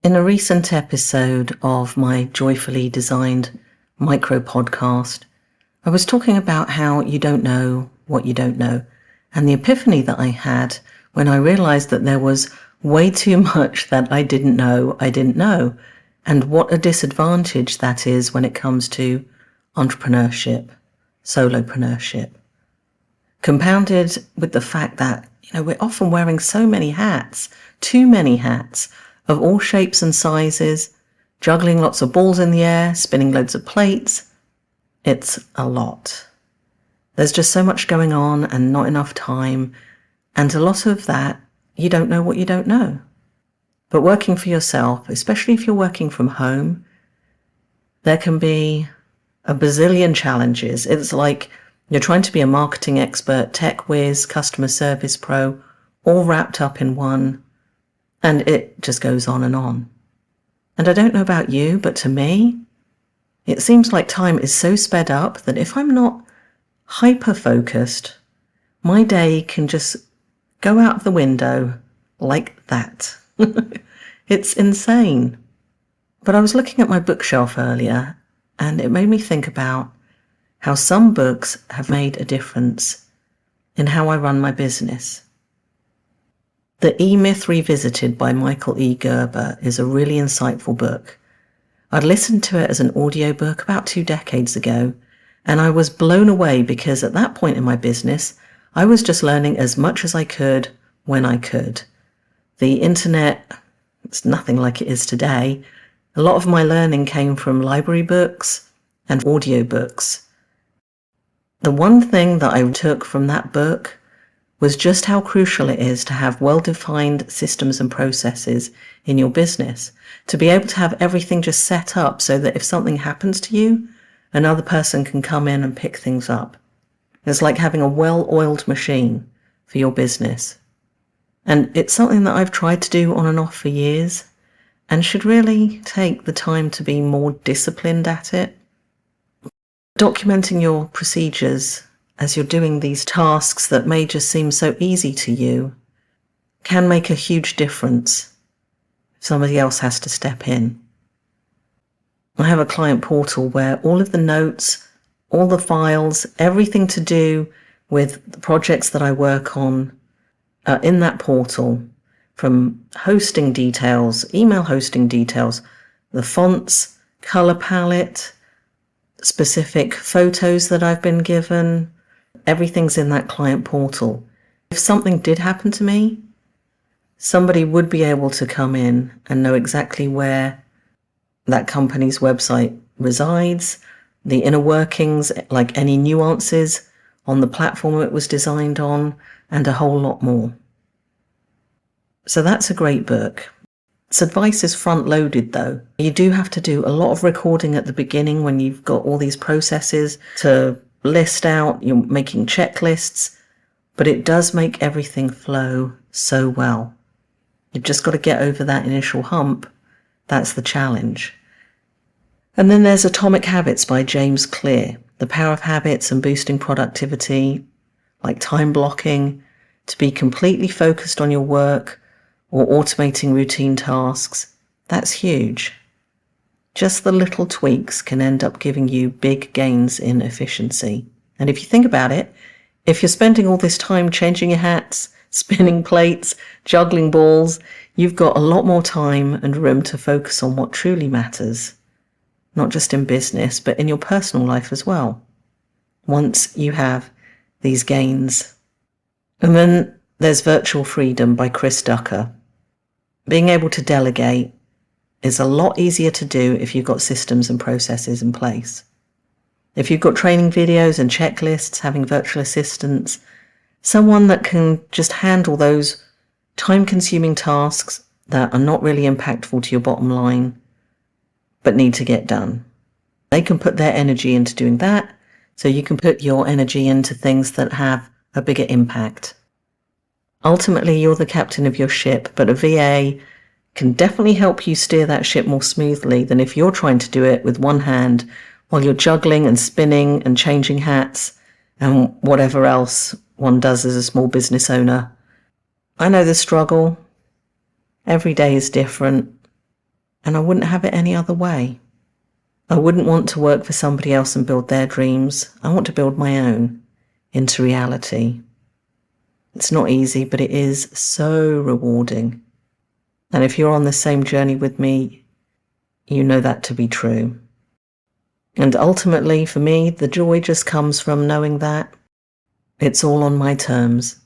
In a recent episode of my joyfully designed micro podcast, I was talking about how you don't know what you don't know, and the epiphany that I had when I realized that there was way too much that I didn't know, and what a disadvantage that is when it comes to entrepreneurship, solopreneurship. Compounded with the fact that, we're often wearing so many hats, too many hats, of all shapes and sizes, juggling lots of balls in the air, spinning loads of plates. It's a lot. There's just so much going on and not enough time, and a lot of that, you don't know what you don't know. But working for yourself, especially if you're working from home, there can be a bazillion challenges. It's like you're trying to be a marketing expert, tech whiz, customer service pro, all wrapped up in one. And it just goes on. And I don't know about you, but to me, it seems like time is so sped up that if I'm not hyper-focused, my day can just go out the window like that. It's insane. But I was looking at my bookshelf earlier, and it made me think about how some books have made a difference in how I run my business. The E-Myth Revisited by Michael E. Gerber is a really insightful book. I'd listened to it as an audiobook about 2 decades ago, and I was blown away because at that point in my business, I was just learning as much as I could when I could. The internet, it's nothing like it is today. A lot of my learning came from library books and audiobooks. The one thing that I took from that book was just how crucial it is to have well-defined systems and processes in your business, to be able to have everything just set up so that if something happens to you, another person can come in and pick things up. It's like having a well-oiled machine for your business. And it's something that I've tried to do on and off for years, and should really take the time to be more disciplined at it. Documenting your procedures as you're doing these tasks that may just seem so easy to you can make a huge difference if somebody else has to step in. I have a client portal where all of the notes, all the files, everything to do with the projects that I work on are in that portal, from hosting details, email hosting details, the fonts, color palette, specific photos that I've been given. Everything's in that client portal. If something did happen to me, somebody would be able to come in and know exactly where that company's website resides, the inner workings, like any nuances on the platform it was designed on, and a whole lot more. So that's a great book. Its advice is front-loaded though. You do have to do a lot of recording at the beginning when you've got all these processes to list out, you're making checklists, but it does make everything flow so well. You've just got to get over that initial hump. That's the challenge. And then there's Atomic Habits by James Clear, the power of habits and boosting productivity, like time blocking, to be completely focused on your work or automating routine tasks. That's huge. Just the little tweaks can end up giving you big gains in efficiency. And if you think about it, if you're spending all this time changing your hats, spinning plates, juggling balls, you've got a lot more time and room to focus on what truly matters, not just in business, but in your personal life as well, once you have these gains. And then there's Virtual Freedom by Chris Ducker. Being able to delegate is a lot easier to do if you've got systems and processes in place. If you've got training videos and checklists, having virtual assistants, someone that can just handle those time-consuming tasks that are not really impactful to your bottom line, but need to get done. They can put their energy into doing that, so you can put your energy into things that have a bigger impact. Ultimately, you're the captain of your ship, but a VA can definitely help you steer that ship more smoothly than if you're trying to do it with one hand while you're juggling and spinning and changing hats and whatever else one does as a small business owner. I know the struggle. Every day is different. and I wouldn't have it any other way. I wouldn't want to work for somebody else and build their dreams. I want to build my own into reality. It's not easy, but it is so rewarding. And if you're on the same journey with me, you know that to be true. And ultimately, for me, the joy just comes from knowing that it's all on my terms.